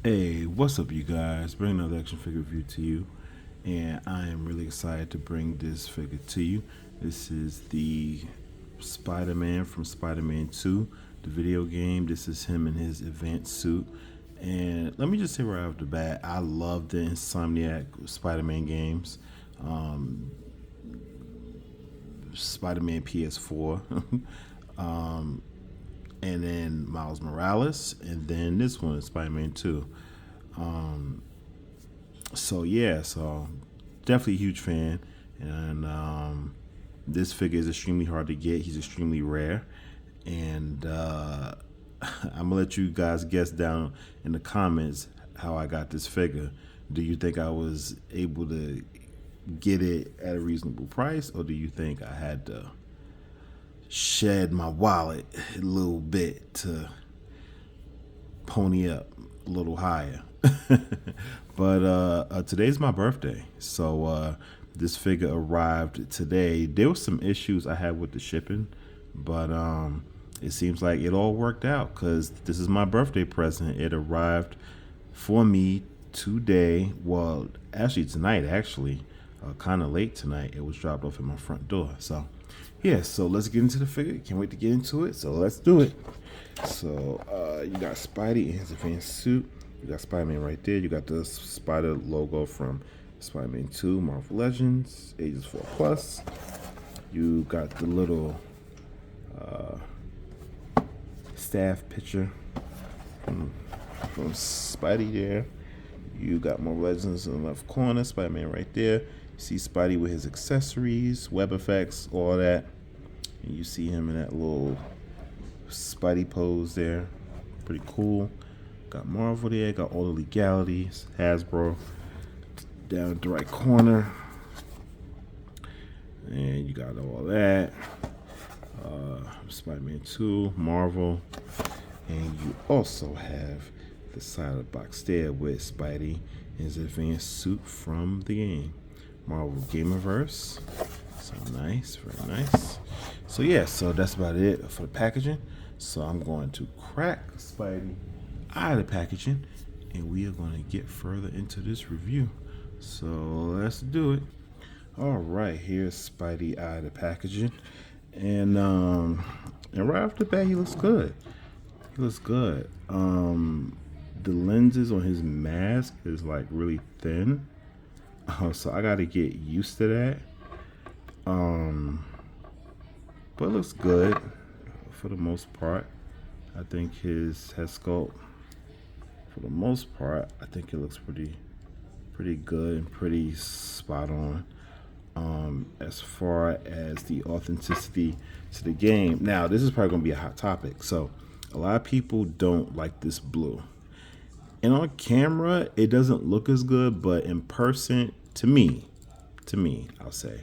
Hey, what's up, you guys? Bring another action figure review to you, and I am really excited to bring this figure to you. This is the Spider-Man from Spider-Man 2, the video game. This is him in his advanced suit, and let me just say right off the bat, I love the Insomniac Spider-Man games. Um, Spider-Man PS4, and then Miles Morales, and then this one, Spider-Man 2. So definitely a huge fan, and this figure is extremely hard to get. He's extremely rare, and I'm gonna let you guys guess down in the comments how I got this figure. Do you think I was able to get it at a reasonable price, or do you think I had to shed my wallet a little bit to pony up a little higher? But today's my birthday, so this figure arrived today. There was some issues I had with the shipping, but it seems like it all worked out because this is my birthday present. It arrived for me today. Well, actually tonight. Actually, kind of late tonight. It was dropped off at my front door. So yeah. So let's get into the figure. Can't wait to get into it. So let's do it. So you got Spidey in his advanced suit. You got Spider-Man right there. You got the Spider logo from Spider-Man 2, Marvel Legends, Ages 4 Plus. You got the little staff picture from Spidey there. You got Marvel Legends in the left corner, Spider-Man right there. You see Spidey with his accessories, web effects, all that. And you see him in that little Spidey pose there. Pretty cool. Got Marvel there, got all the legalities, Hasbro down in the right corner. And you got all that. Spider-Man 2, Marvel. And you also have the side of the box there with Spidey in his advanced suit from the game. Marvel Gamerverse. So nice, very nice. So yeah, so that's about it for the packaging. So I'm going to crack Spidey out of the packaging, and we are going to get further into this review. So let's do it. All right, here's Spidey out of the packaging, and right off the bat, he looks good. He looks good. The lenses on his mask is like really thin, so I got to get used to that. But it looks good for the most part. I think his head sculpt, for the most part, I think it looks pretty good and pretty spot on. As far as the authenticity to the game, now this is probably gonna be a hot topic. So a lot of people don't like this blue, and on camera it doesn't look as good, but in person, to me, I'll say,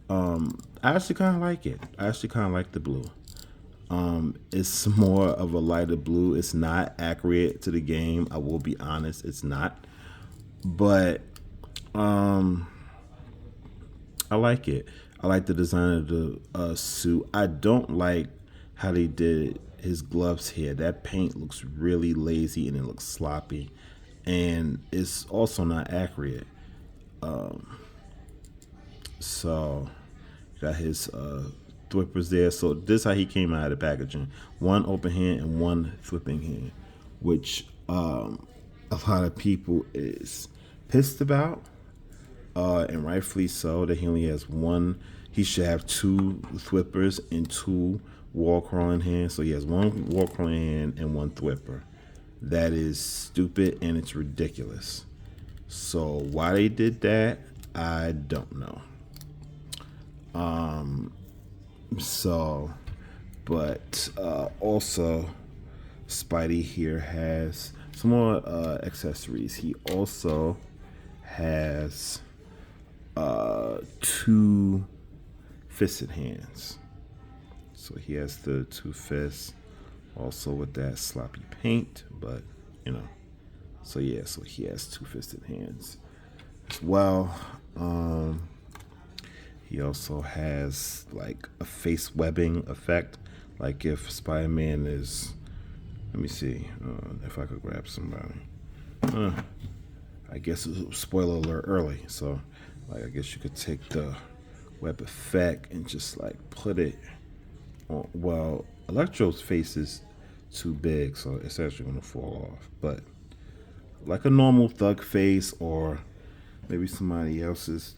I actually kind of like it. I actually kind of like the blue. It's more of a lighter blue. It's not accurate to the game. I will be honest, it's not. But I like it. I like the design of the suit. I don't like how they did his gloves here. That paint looks really lazy and it looks sloppy, and it's also not accurate. So got his thwippers there. So this is how he came out of the packaging: one open hand and one thwipping hand, which a lot of people is pissed about, and rightfully so. That he only has one. He should have two thwippers and two wall crawling hands. So he has one wall crawling hand and one thwipper. That is stupid and it's ridiculous. So why they did that, I don't know. But also, Spidey here has some more accessories. He also has two fisted hands. So he has the two fists, also with that sloppy paint, but you know. So yeah, so he has two fisted hands as well. He also has like a face webbing effect. Like if Spider-Man is, let me see if I could grab somebody. I guess it was spoiler alert early. So, like, I guess you could take the web effect and just like put it on. Well, Electro's face is too big, so it's actually gonna fall off. But like a normal thug face, or maybe somebody else's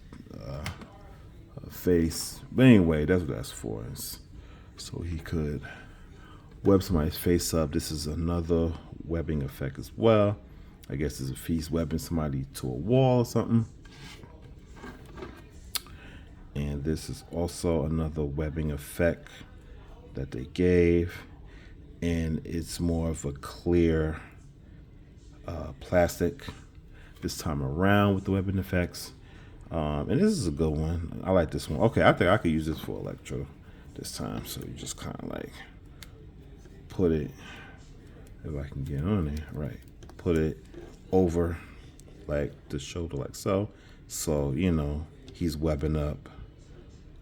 face. But anyway, that's what that's for. It's so he could web somebody's face up. This is another webbing effect as well. I guess it's if he's webbing somebody to a wall or something. And this is also another webbing effect that they gave. And it's more of a clear plastic this time around with the webbing effects. And this is a good one. I like this one. Okay, I think I could use this for Electro this time. So you just kind of like put it, if I can get on there, right. Put it over like the shoulder like so. So, you know, he's webbing up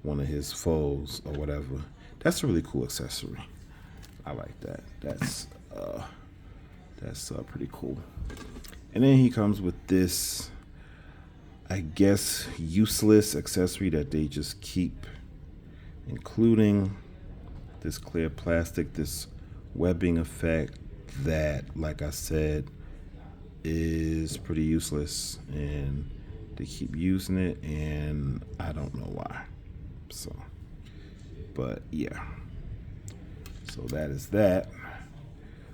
one of his foes or whatever. That's a really cool accessory. I like that. That's pretty cool. And then he comes with this, I guess, useless accessory that they just keep including. This clear plastic, this webbing effect that, like I said, is pretty useless, and they keep using it, and I don't know why. So, but yeah. So that is that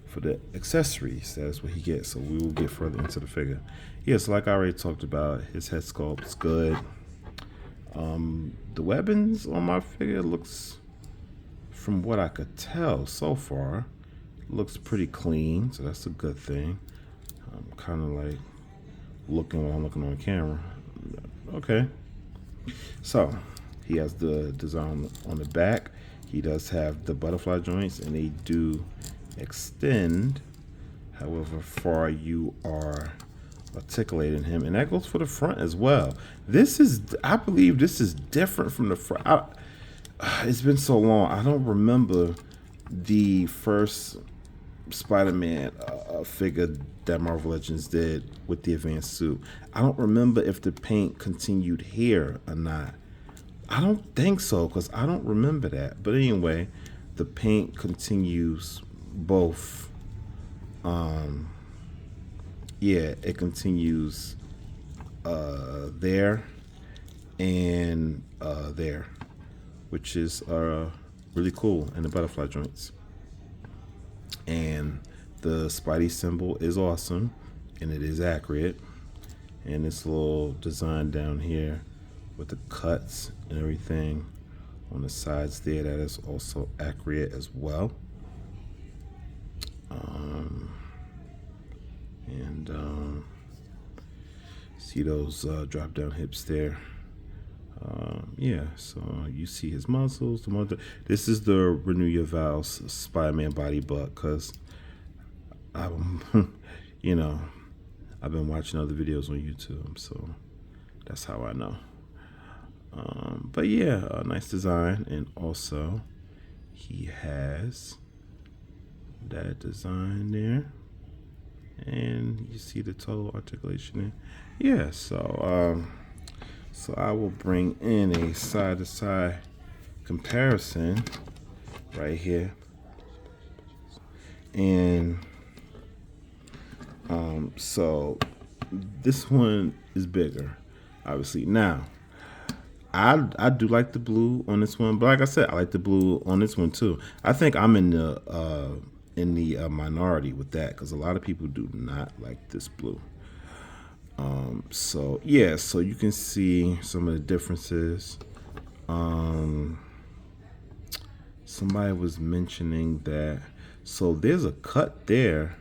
for the accessories. That is what he gets. So we will get further into the figure. Yeah, so like I already talked about, his head sculpt's good. The weapons on my figure looks, from what I could tell so far, looks pretty clean. So that's a good thing. I'm kind of like looking while I'm looking on camera. Okay. So he has the design on the back. He does have the butterfly joints, and they do extend however far you are articulating him, and that goes for the front as well. This is, I believe this is different from the front. It's been so long, I don't remember the first Spider-Man figure that Marvel Legends did with the advanced suit. I don't remember if the paint continued here or not. I don't think so, because I don't remember that. But anyway, the paint continues both. Yeah, it continues there and there, which is really cool, and the butterfly joints. And the Spidey symbol is awesome, and it is accurate. And this little design down here with the cuts and everything on the sides there, that is also accurate as well. See those drop down hips there. Yeah, so you see his muscles. This is the Renew Your Vows Spider-Man body butt, because you know, I've been watching other videos on YouTube, so that's how I know. But yeah, a nice design, and also he has that design there, and you see the toe articulation there. Yeah, so so I will bring in a side-to-side comparison right here, and so this one is bigger, obviously. Now, I do like the blue on this one, but like I said, I like the blue on this one too. I think I'm in the minority with that, because a lot of people do not like this blue. So yeah, so you can see some of the differences. Somebody was mentioning that, so there's a cut there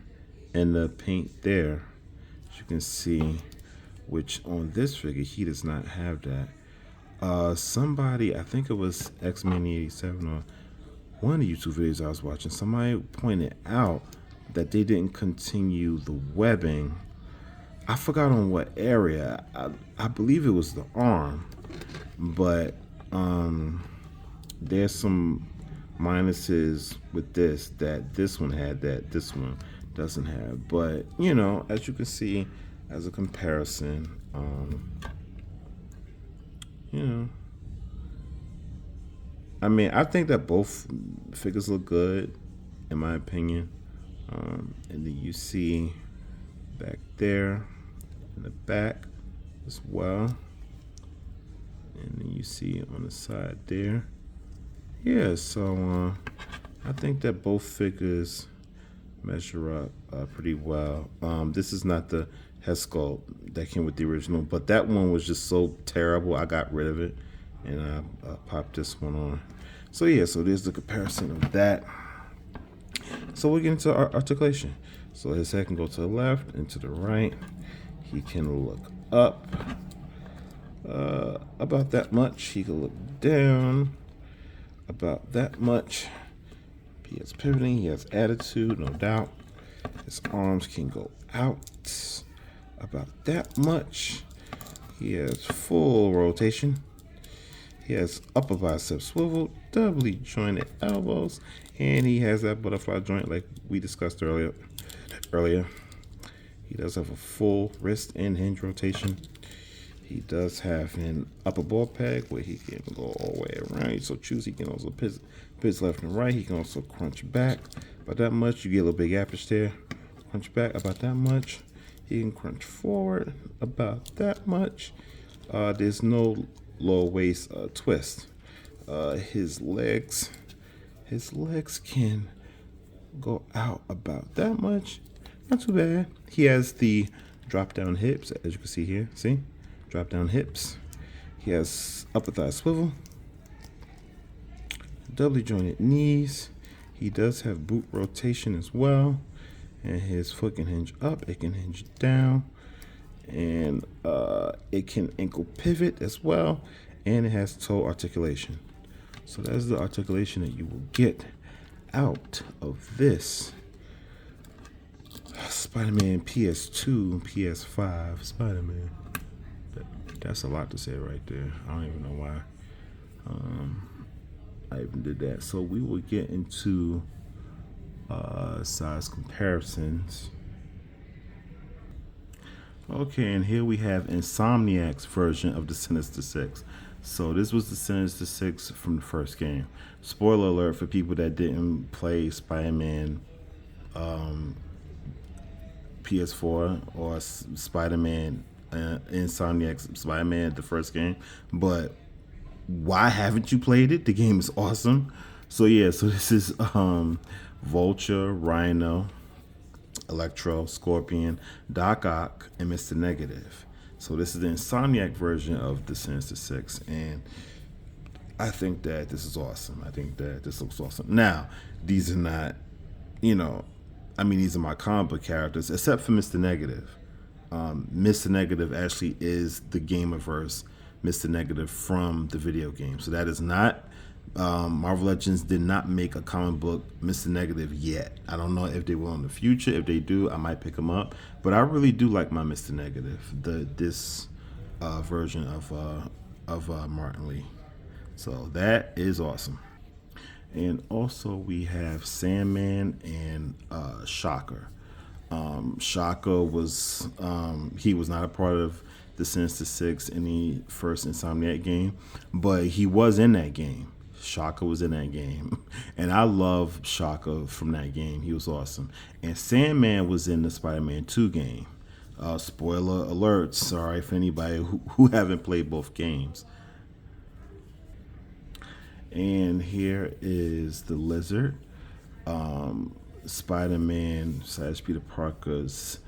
and the paint there, as you can see, which on this figure he does not have that. Somebody, I think it was X-Mania87 or one of the YouTube videos I was watching, somebody pointed out that they didn't continue the webbing. I forgot on what area. I believe it was the arm, but there's some minuses with this, that this one had that this one doesn't have. But you know, as you can see, as a comparison, you know, I mean, I think that both figures look good, in my opinion. And then you see back there in the back as well, and then you see on the side there. Yeah, so I think that both figures measure up pretty well. This is not the head sculpt that came with the original, but that one was just so terrible, I got rid of it, and I popped this one on. So yeah, so there's the comparison of that. So we'll get into articulation. So his head can go to the left and to the right. He can look up about that much. He can look down about that much. He has pivoting, he has attitude, no doubt. His arms can go out about that much. He has full rotation. He has upper bicep swivel, doubly jointed elbows, and he has that butterfly joint like we discussed earlier. He does have a full wrist and hinge rotation. He does have an upper ball peg where he can go all the way around. So choose, he can also pivot left and right. He can also crunch back about that much. You get a little big aperture there. Crunch back about that much. He can crunch forward about that much. There's no low waist twist. His legs can go out about that much. Not too bad. He has the drop down hips, as you can see here. See? Drop down hips. He has upper thigh swivel. Doubly jointed knees. He does have boot rotation as well. And his foot can hinge up. It can hinge down. And it can ankle pivot as well. And it has toe articulation. So that's the articulation that you will get out of this Spider-Man PS2, PS5 Spider-Man. That's a lot to say right there. I don't even know why I even did that. So we will get into size comparisons. Okay, and here we have Insomniac's version of the Sinister Six. So this was the Sinister Six from the first game. Spoiler alert for people that didn't play Spider-Man PS4 or Spider-Man Insomniac's Spider-Man, the first game. But why haven't you played it? The game is awesome. So yeah, so this is Vulture, Rhino, Electro, Scorpion, Doc Ock, and Mr. Negative. So this is the Insomniac version of the Sinister Six, and I think that this is awesome. I think that this looks awesome. Now, these are not, these are my comic book characters, except for Mr. Negative. Mr. Negative actually is the Gamerverse Mr. Negative from the video game. So that is not, Marvel Legends did not make a comic book Mr. Negative yet. I don't know if they will in the future. If they do, I might pick them up. But I really do like my Mr. Negative, this version of Martin Lee. So that is awesome. And also we have Sandman and Shocker. Shocker was he was not a part of the Sinister Six in the first Insomniac game, but he was in that game. Shocker was in that game, and I love Shocker from that game. He was awesome. And Sandman was in the Spider-Man 2 game. Spoiler alert, sorry for anybody who haven't played both games. And here is the Lizard, Spider-Man / Peter Parker's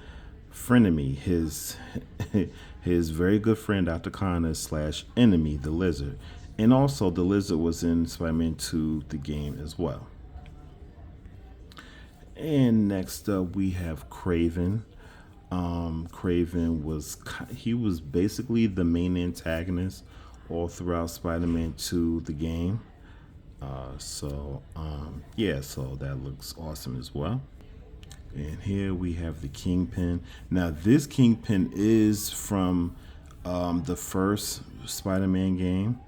frenemy, his very good friend Dr. Connor's / enemy, the Lizard. And also the Lizard was in Spider-Man 2, the game as well. And next up we have Kraven. Kraven was basically the main antagonist all throughout Spider-Man 2, the game. So that looks awesome as well. And here we have the Kingpin. Now this Kingpin is from the first Spider-Man game.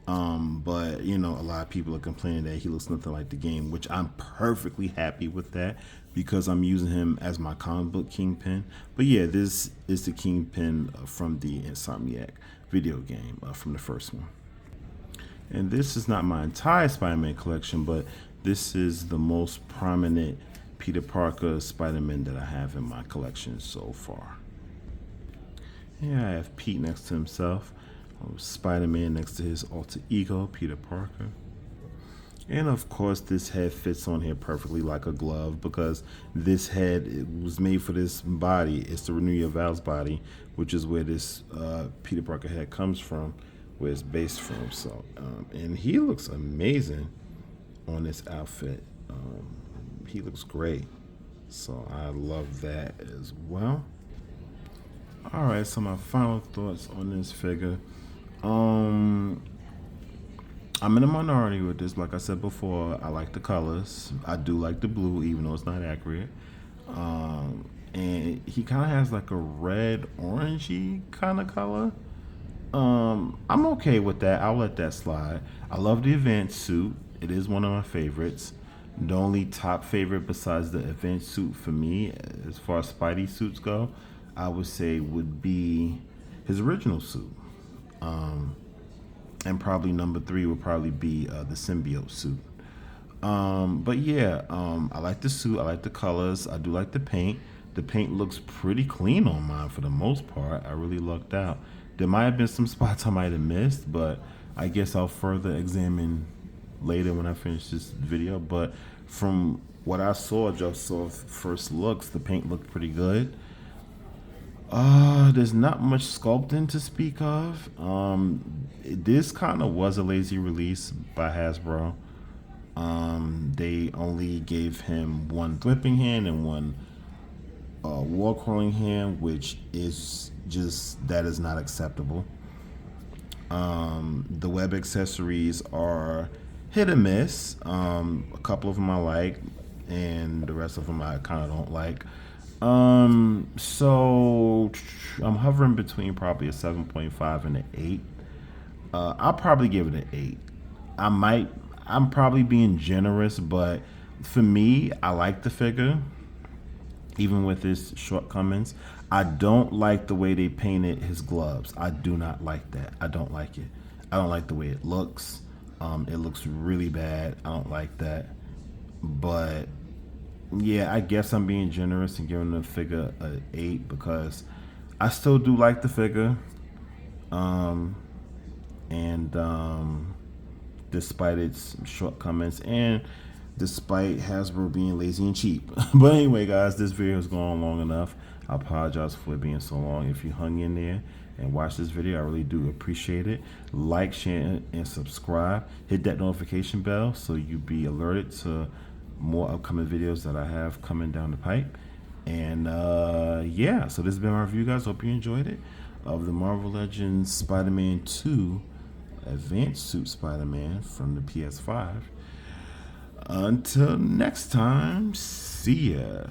But you know, a lot of people are complaining that he looks nothing like the game, which I'm perfectly happy with that because I'm using him as my comic book Kingpin. But yeah, this is the Kingpin from the Insomniac video game from the first one. And this is not my entire Spider-Man collection, but this is the most prominent Peter Parker Spider-Man that I have in my collection so far. Yeah, I have Pete next to himself, Spider-Man next to his alter ego, Peter Parker. And of course, this head fits on here perfectly like a glove because this head it was made for this body. It's the Renew Your Vows body, which is where this Peter Parker head comes from, where it's based from. So, and he looks amazing on this outfit. He looks great. So I love that as well. All right, so my final thoughts on this figure. I'm in a minority with this. Like I said before, I like the colors. I do like the blue, even though it's not accurate. And he kind of has like a red, orangey kind of color. I'm okay with that. I'll let that slide. I love the advanced suit. It is one of my favorites. The only top favorite besides the advanced suit for me, as far as Spidey suits go, I would say would be his original suit. And probably number 3 would probably be the symbiote suit. But yeah, I like the suit. I like the colors. I do like the paint. The paint looks pretty clean on mine for the most part. I really lucked out. There might have been some spots I might have missed, but I guess I'll further examine later when I finish this video. But from what I saw, just off first looks, the paint looked pretty good. There's not much sculpting to speak of. This kind of was a lazy release by Hasbro. They only gave him one flipping hand and one wall crawling hand, which is just that is not acceptable. The web accessories are hit or miss. A couple of them I like, and the rest of them I kind of don't like. So I'm hovering between probably a 7.5 and an 8. I'll probably give it an 8. I'm probably being generous, but for me, I like the figure, even with his shortcomings. I don't like the way they painted his gloves. I do not like that. I don't like it. I don't like the way it looks. It looks really bad. I don't like that. But yeah, I guess I'm being generous and giving the figure an 8 because I still do like the figure. Despite its shortcomings and despite Hasbro being lazy and cheap. But anyway, guys, this video has gone long enough. I apologize for it being so long. If you hung in there and watched this video, I really do appreciate it. Like, share, and subscribe. Hit that notification bell so you be alerted to more upcoming videos that I have coming down the pipe. And yeah, so this has been my review, guys. Hope you enjoyed it of the Marvel Legends Spider-Man 2 Advanced Suit Spider-Man from the PS5. Until next time, see ya.